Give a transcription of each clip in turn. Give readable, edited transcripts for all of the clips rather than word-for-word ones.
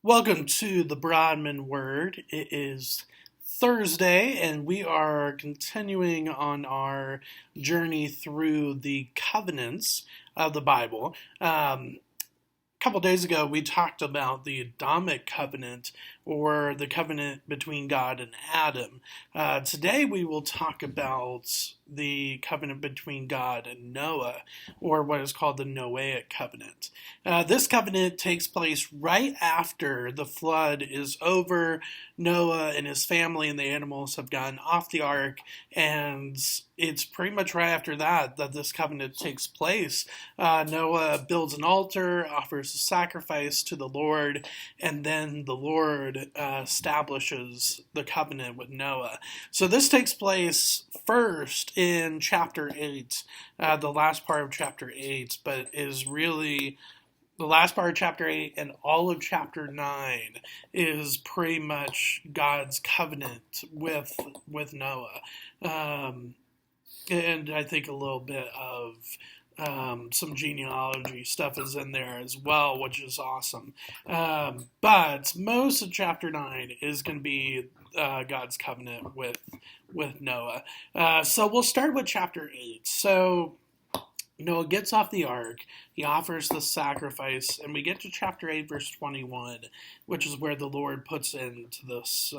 Welcome to the Broadman Word. It is Thursday, and we are continuing on our journey through the covenants of the Bible. A couple days ago, we talked about the Adamic covenant, or the covenant between God and Adam. Today, we will talk about the covenant between God and Noah, or what is called the Noahic covenant. This covenant takes place right after the flood is over. Noah and his family and the animals have gotten off the ark, and it's pretty much right after that this covenant takes place. Noah builds an altar, offers a sacrifice to the Lord, and then the Lord establishes the covenant with Noah. So this takes place first in chapter 8, the last part of chapter 8, but is really the last part of chapter 8 and all of chapter 9 is pretty much God's covenant with Noah. And I think a little bit of some genealogy stuff is in there as well, which is awesome. But most of chapter 9 is going to be God's covenant with Noah. So we'll start with chapter 8. So Noah gets off the ark, he offers the sacrifice, and we get to chapter 8, verse 21, which is where the Lord puts into this,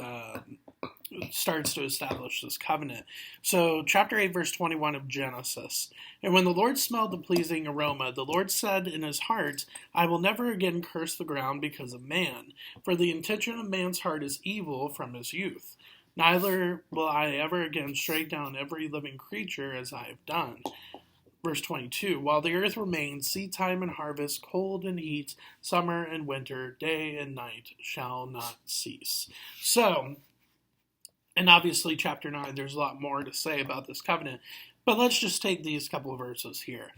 starts to establish this covenant. So, chapter 8, verse 21 of Genesis. And when the Lord smelled the pleasing aroma, the Lord said in his heart, I will never again curse the ground because of man, for the intention of man's heart is evil from his youth. Neither will I ever again strike down every living creature as I have done. Verse 22, while the earth remains, seed time and harvest, cold and heat, summer and winter, day and night shall not cease. So, and obviously chapter 9, there's a lot more to say about this covenant, but let's just take these couple of verses here.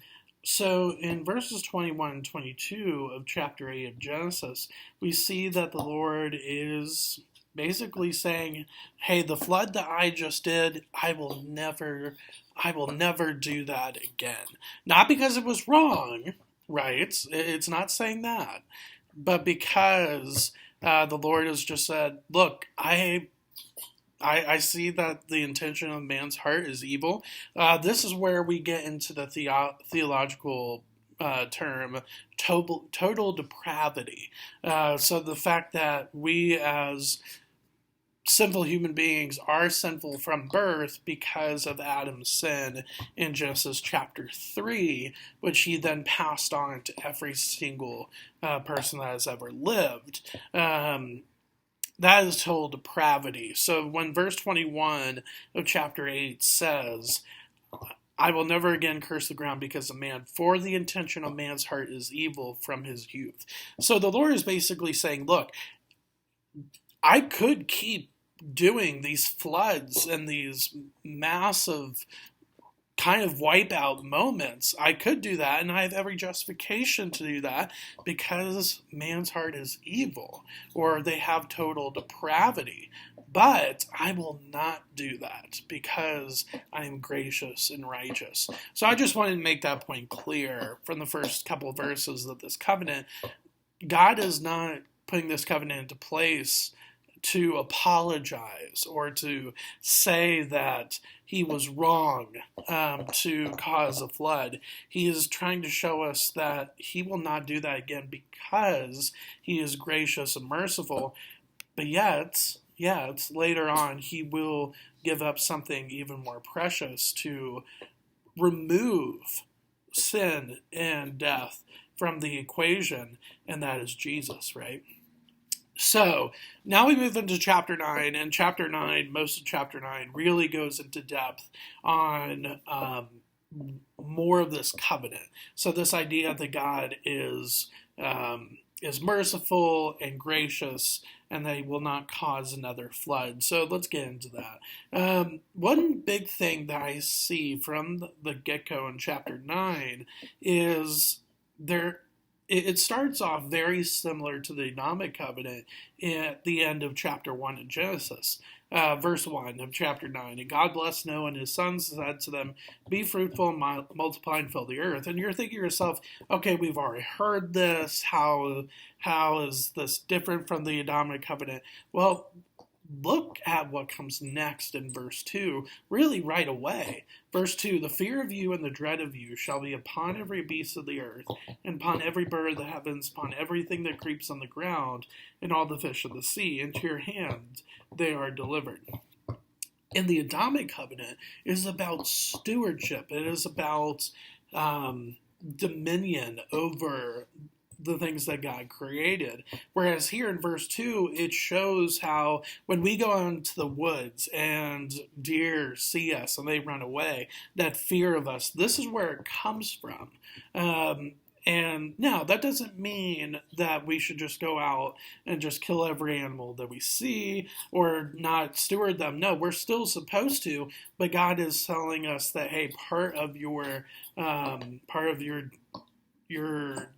So in verses 21 and 22 of chapter 8 of Genesis, we see that the Lord is basically saying, hey, the flood that I just did, I will never do that again. Not because it was wrong, right? It's not saying that. But because the Lord has just said, look, I see that the intention of man's heart is evil. This is where we get into the theological term total depravity. So the fact that we as sinful human beings are sinful from birth because of Adam's sin in Genesis chapter 3, which he then passed on to every single person that has ever lived. That is total depravity. So when verse 21 of chapter 8 says, I will never again curse the ground because of man, for the intention of man's heart is evil from his youth. So the Lord is basically saying, look, I could keep doing these floods and these massive kind of wipeout moments. I could do that, and I have every justification to do that because man's heart is evil, or they have total depravity. But I will not do that because I am gracious and righteous. So I just wanted to make that point clear from the first couple of verses that this covenant, God is not putting this covenant into place to apologize or to say that he was wrong to cause a flood. He is trying to show us that he will not do that again because he is gracious and merciful. But yet, later on, he will give up something even more precious to remove sin and death from the equation, and that is Jesus, right? So now we move into chapter 9, and chapter 9, most of chapter 9 really goes into depth on more of this covenant. So this idea that God is merciful and gracious, and that he will not cause another flood. So let's get into that. One big thing that I see from the get-go in chapter 9 is it starts off very similar to the Adamic covenant at the end of chapter 1 in Genesis. Verse 1 of chapter 9. And God blessed Noah and his sons, said to them, be fruitful and multiply and fill the earth. And you're thinking to yourself, okay, we've already heard this. How is this different from the Adamic covenant? Well, look at what comes next in verse 2, really right away. Verse 2, the fear of you and the dread of you shall be upon every beast of the earth, and upon every bird of the heavens, upon everything that creeps on the ground, and all the fish of the sea. Into your hand they are delivered. In the Adamic covenant, it is about stewardship. It is about dominion over the things that God created. Whereas here in verse 2, it shows how when we go out into the woods and deer see us and they run away, that fear of us, this is where it comes from. And now, that doesn't mean that we should just go out and just kill every animal that we see or not steward them. No, we're still supposed to, but God is telling us that, hey, part of your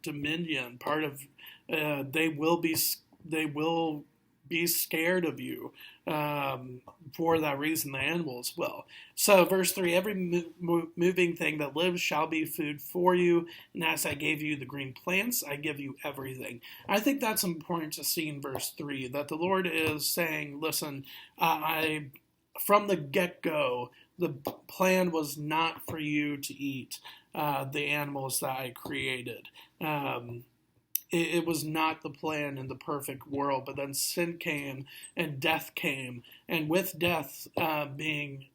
dominion, part of they will be scared of you for that reason. The animals will. So verse 3, every moving thing that lives shall be food for you, and as I gave you the green plants, I give you everything. I think that's important to see in verse 3, that the Lord is saying, listen, from the get-go, the plan was not for you to eat the animals that I created. It was not the plan in the perfect world, but then sin came and death came. And with death being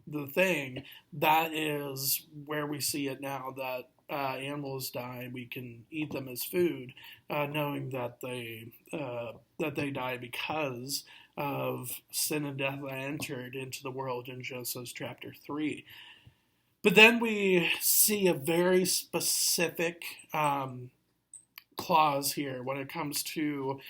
the thing, that is where we see it now, that animals die, we can eat them as food, knowing that they die because of sin and death that entered into the world in Genesis chapter 3. But then we see a very specific clause here when it comes to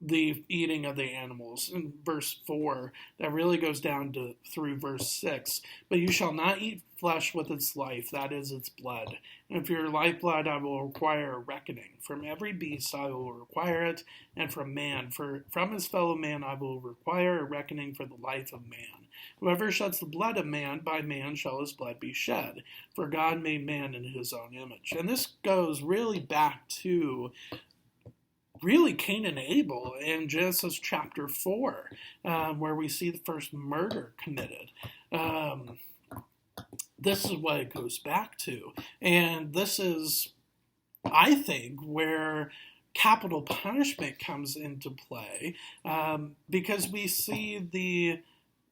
the eating of the animals in verse 4 that really goes down to through verse 6. But you shall not eat flesh with its life, that is its blood. And for your lifeblood I will require a reckoning. From every beast I will require it, and from his fellow man I will require a reckoning for the life of man. Whoever sheds the blood of man, by man shall his blood be shed. For God made man in his own image. And this goes really back to Cain and Abel in Genesis chapter 4, where we see the first murder committed. This is what it goes back to. And this is, I think, where capital punishment comes into play, because we see the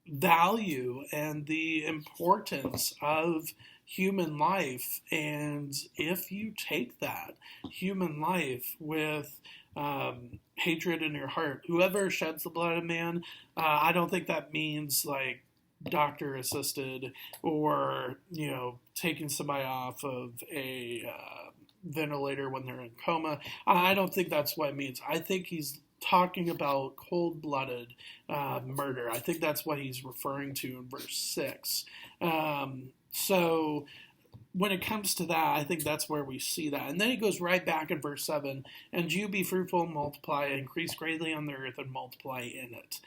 value and the importance of human life. And if you take that human life with hatred in your heart, whoever sheds the blood of man, I don't think that means like doctor assisted or, taking somebody off of a ventilator when they're in coma. I don't think that's what it means. I think he's talking about cold-blooded murder. I think that's what he's referring to in verse 6. So when it comes to that, I think that's where we see that. And then he goes right back in verse 7, and you be fruitful and multiply, increase greatly on the earth and multiply in it.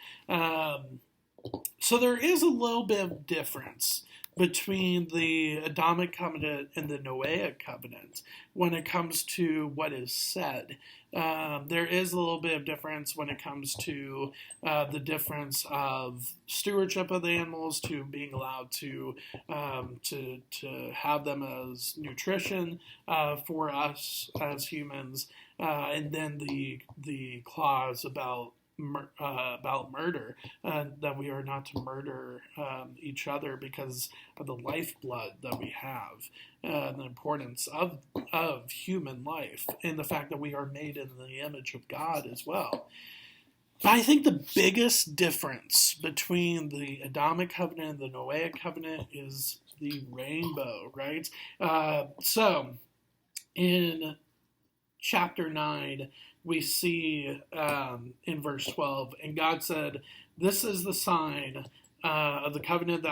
So there is a little bit of difference between the Adamic covenant and the Noahic covenant when it comes to what is said. There is a little bit of difference when it comes to the difference of stewardship of the animals, to being allowed to have them as nutrition for us as humans, and then the clause about murder, that we are not to murder each other because of the lifeblood that we have, the importance of human life, and the fact that we are made in the image of God as well. But I think the biggest difference between the Adamic covenant and the Noahic covenant is the rainbow, right? So in chapter 9, we see in verse 12, and God said, this is the sign of the covenant that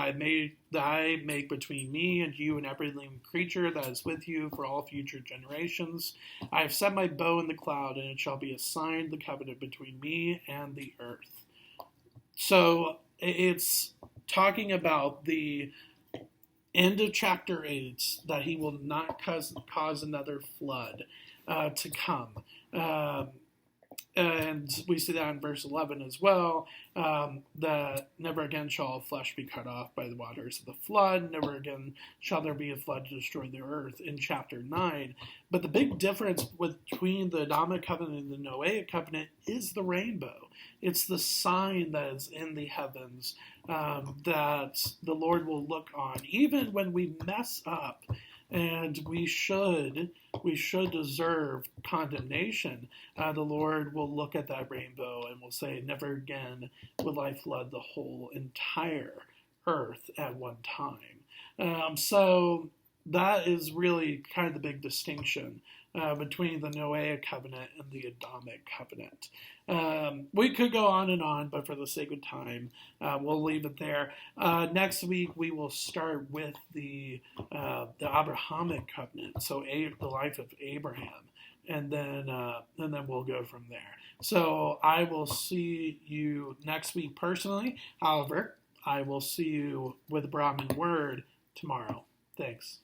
I make between me and you and every living creature that is with you for all future generations. I have set my bow in the cloud, and it shall be a sign, the covenant between me and the earth. So it's talking about the end of chapter 8, that he will not cause another flood to come. And we see that in verse 11 as well, that never again shall all flesh be cut off by the waters of the flood. Never again shall there be a flood to destroy the earth in chapter 9. But the big difference between the Adamic covenant and the Noahic covenant is the rainbow. It's the sign that is in the heavens that the Lord will look on, even when we mess up. And we should deserve condemnation. The Lord will look at that rainbow and will say, never again will I flood the whole entire earth at one time. So that is really kind of the big distinction between the Noahic covenant and the Adamic covenant. We could go on, but for the sake of time, we'll leave it there. Next week, we will start with the Abrahamic covenant, so the life of Abraham, and then we'll go from there. So I will see you next week personally. However, I will see you with the Broadman Word tomorrow. Thanks.